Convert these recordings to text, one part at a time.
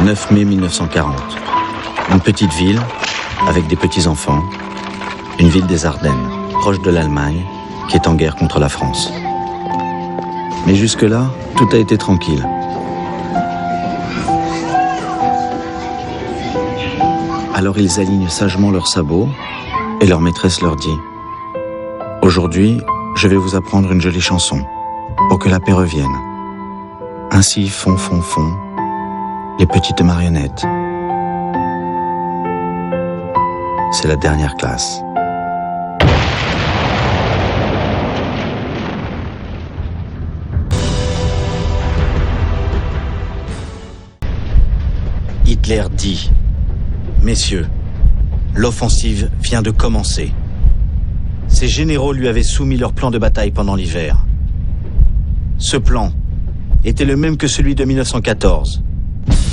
9 mai 1940. Une petite ville, avec des petits-enfants, une ville des Ardennes, proche de l'Allemagne, qui est en guerre contre la France. Mais jusque-là, tout a été tranquille. Alors ils alignent sagement leurs sabots, et leur maîtresse leur dit « Aujourd'hui, je vais vous apprendre une jolie chanson, pour que la paix revienne. » Ainsi font les petites marionnettes. C'est la dernière classe. Hitler dit « Messieurs, l'offensive vient de commencer. » Ces généraux lui avaient soumis leur plan de bataille pendant l'hiver. Ce plan était le même que celui de 1914.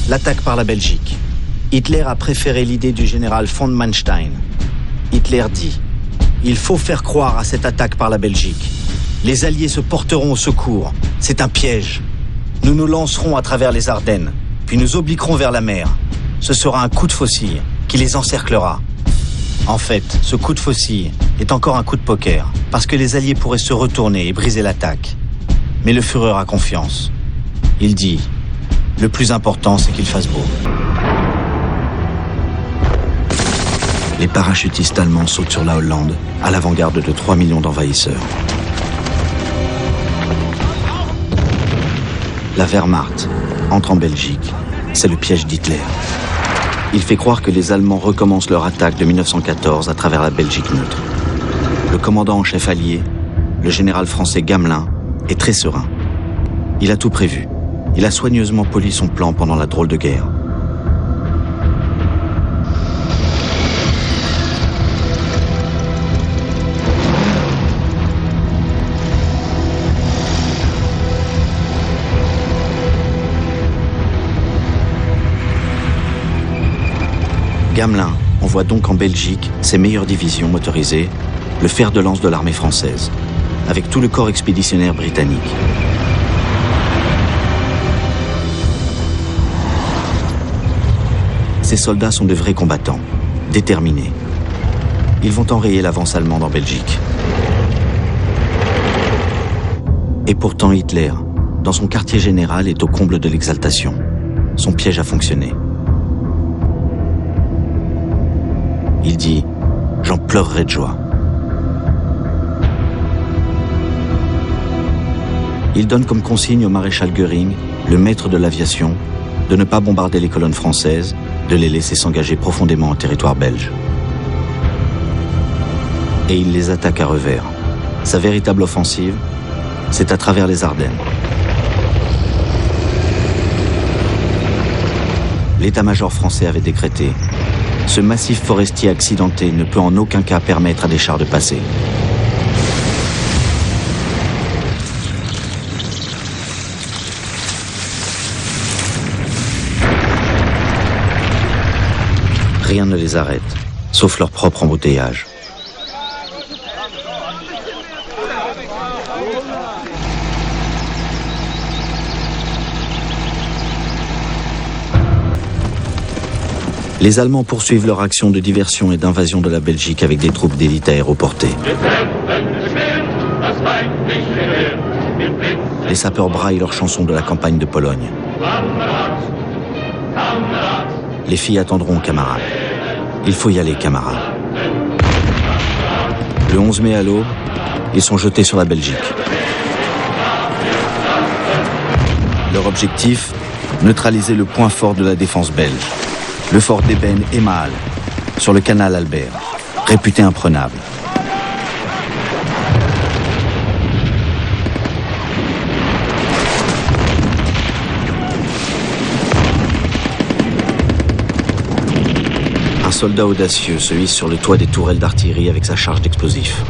L'attaque par la Belgique. Hitler a préféré l'idée du général von Manstein. Hitler dit « Il faut faire croire à cette attaque par la Belgique. Les Alliés se porteront au secours. C'est un piège. Nous nous lancerons à travers les Ardennes, puis nous obliquerons vers la mer. Ce sera un coup de faucille qui les encerclera. » En fait, ce coup de faucille est encore un coup de poker, parce que les Alliés pourraient se retourner et briser l'attaque. Mais le Führer a confiance. Il dit « Le plus important, c'est qu'il fasse beau. » Les parachutistes allemands sautent sur la Hollande, à l'avant-garde de 3 millions d'envahisseurs. La Wehrmacht entre en Belgique. C'est le piège d'Hitler. Il fait croire que les Allemands recommencent leur attaque de 1914 à travers la Belgique neutre. Le commandant en chef allié, le général français Gamelin, est très serein. Il a tout prévu. Il a soigneusement poli son plan pendant la drôle de guerre. Gamelin envoie donc en Belgique ses meilleures divisions motorisées, le fer de lance de l'armée française, avec tout le corps expéditionnaire britannique. Ces soldats sont de vrais combattants, déterminés. Ils vont enrayer l'avance allemande en Belgique. Et pourtant Hitler, dans son quartier général, est au comble de l'exaltation. Son piège a fonctionné. Il dit « J'en pleurerai de joie ». Il donne comme consigne au maréchal Göring, le maître de l'aviation, de ne pas bombarder les colonnes françaises, de les laisser s'engager profondément en territoire belge. Et il les attaque à revers. Sa véritable offensive, c'est à travers les Ardennes. L'état-major français avait décrété: ce massif forestier accidenté ne peut en aucun cas permettre à des chars de passer. Rien ne les arrête, sauf leur propre embouteillage. Les Allemands poursuivent leur action de diversion et d'invasion de la Belgique avec des troupes d'élite aéroportées. Les sapeurs braillent leurs chansons de la campagne de Pologne. Les filles attendront, camarades. Il faut y aller, camarades. Le 11 mai à l'aube, ils sont jetés sur la Belgique. Leur objectif, neutraliser le point fort de la défense belge, le fort d'Eben et Maal, sur le canal Albert, réputé imprenable. Un soldat audacieux se hisse sur le toit des tourelles d'artillerie avec sa charge d'explosifs.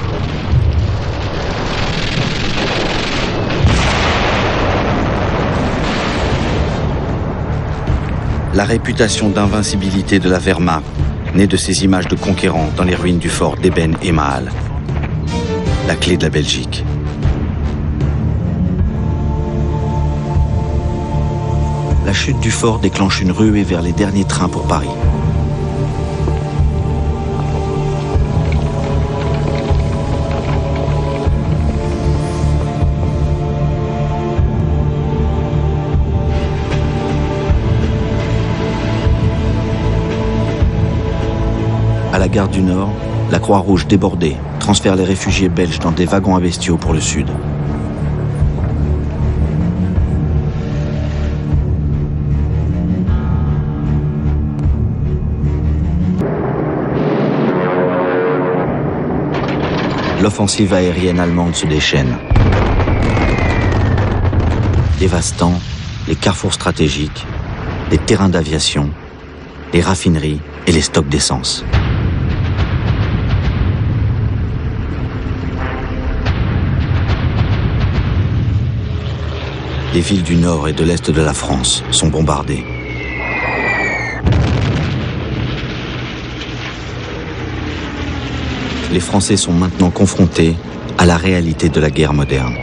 La réputation d'invincibilité de la Wehrmacht naît de ces images de conquérants dans les ruines du fort d'Eben et Maal. La clé de la Belgique. La chute du fort déclenche une ruée vers les derniers trains pour Paris. À la gare du Nord, la Croix-Rouge débordée transfère les réfugiés belges dans des wagons à bestiaux pour le sud. L'offensive aérienne allemande se déchaîne, dévastant les carrefours stratégiques, les terrains d'aviation, les raffineries et les stocks d'essence. Les villes du nord et de l'est de la France sont bombardées. Les Français sont maintenant confrontés à la réalité de la guerre moderne.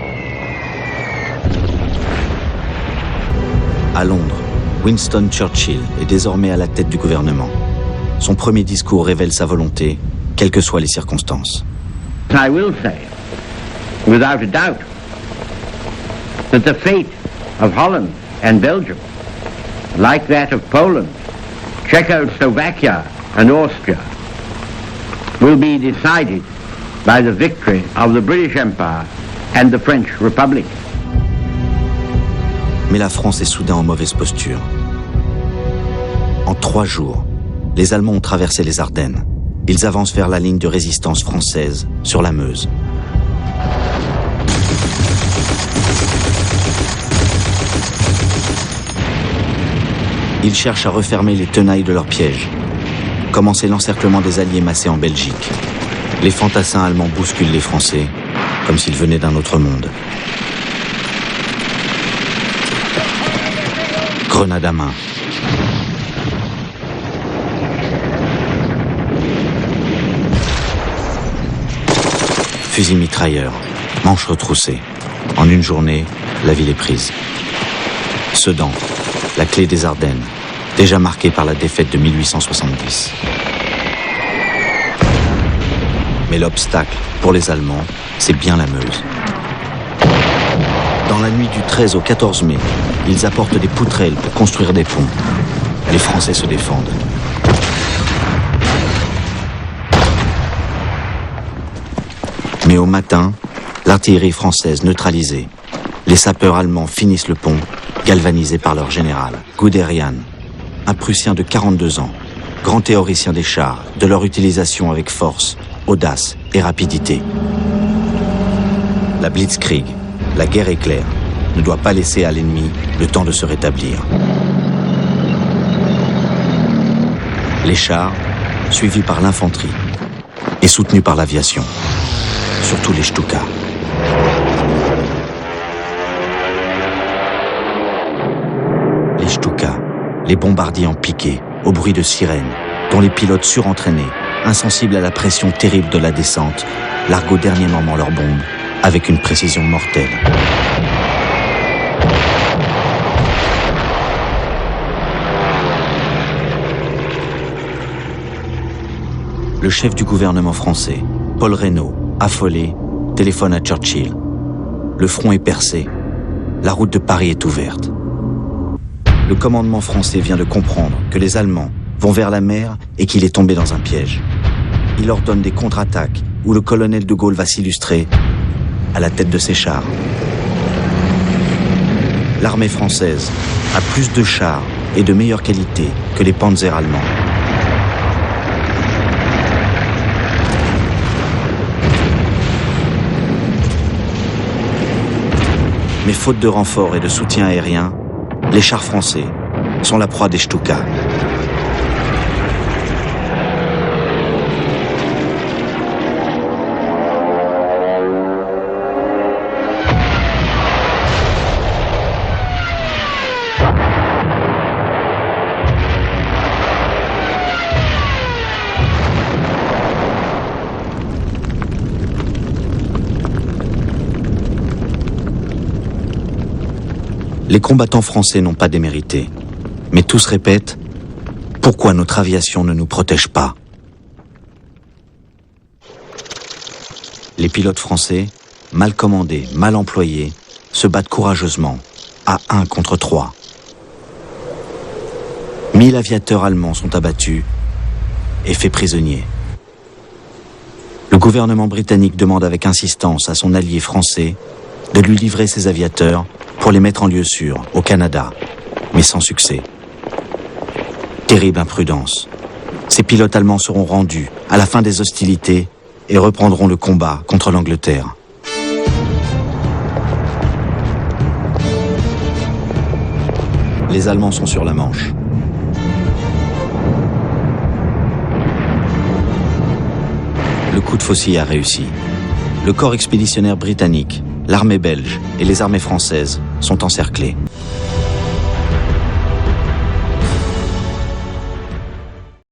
À Londres, Winston Churchill est désormais à la tête du gouvernement. Son premier discours révèle sa volonté, quelles que soient les circonstances. I will say, without a doubt, that the fate of Holland and Belgium, like that of Poland, Czechoslovakia and Austria, will be decided by the victory of the British Empire and the French Republic. Mais la France est soudain en mauvaise posture. En 3 jours, les Allemands ont traversé les Ardennes. Ils avancent vers la ligne de résistance française sur la Meuse. Ils cherchent à refermer les tenailles de leur piège. Commencer l'encerclement des Alliés massés en Belgique. Les fantassins allemands bousculent les Français, comme s'ils venaient d'un autre monde. Grenade à main. Fusil mitrailleur, manches retroussées. En une journée, la ville est prise. Sedan, la clé des Ardennes, déjà marquée par la défaite de 1870. Mais l'obstacle, pour les Allemands, c'est bien la Meuse. Dans la nuit du 13 au 14 mai, ils apportent des poutrelles pour construire des ponts. Les Français se défendent. Mais au matin, l'artillerie française neutralisée, les sapeurs allemands finissent le pont, galvanisés par leur général, Guderian, un Prussien de 42 ans, grand théoricien des chars, de leur utilisation avec force, audace et rapidité. La Blitzkrieg, la guerre éclair, ne doit pas laisser à l'ennemi le temps de se rétablir. Les chars, suivis par l'infanterie, et soutenus par l'aviation, surtout les Stuka. Les Stuka, les bombardiers en piqué, au bruit de sirènes, dont les pilotes surentraînés, insensibles à la pression terrible de la descente, larguent au dernier moment leurs bombes avec une précision mortelle. Le chef du gouvernement français, Paul Reynaud, affolé, téléphone à Churchill. Le front est percé. La route de Paris est ouverte. Le commandement français vient de comprendre que les Allemands vont vers la mer et qu'il est tombé dans un piège. Il ordonne des contre-attaques où le colonel de Gaulle va s'illustrer à la tête de ses chars. L'armée française a plus de chars et de meilleure qualité que les panzers allemands. Mais faute de renforts et de soutien aérien, les chars français sont la proie des Stuka. Les combattants français n'ont pas démérité. Mais tous répètent, pourquoi notre aviation ne nous protège pas? Les pilotes français, mal commandés, mal employés, se battent courageusement, à 1 contre 3. 1000 aviateurs allemands sont abattus et faits prisonniers. Le gouvernement britannique demande avec insistance à son allié français de lui livrer ses aviateurs pour les mettre en lieu sûr, au Canada, mais sans succès. Terrible imprudence. Ces pilotes allemands seront rendus à la fin des hostilités et reprendront le combat contre l'Angleterre. Les Allemands sont sur la Manche. Le coup de faucille a réussi. Le corps expéditionnaire britannique, l'armée belge et les armées françaises sont encerclés.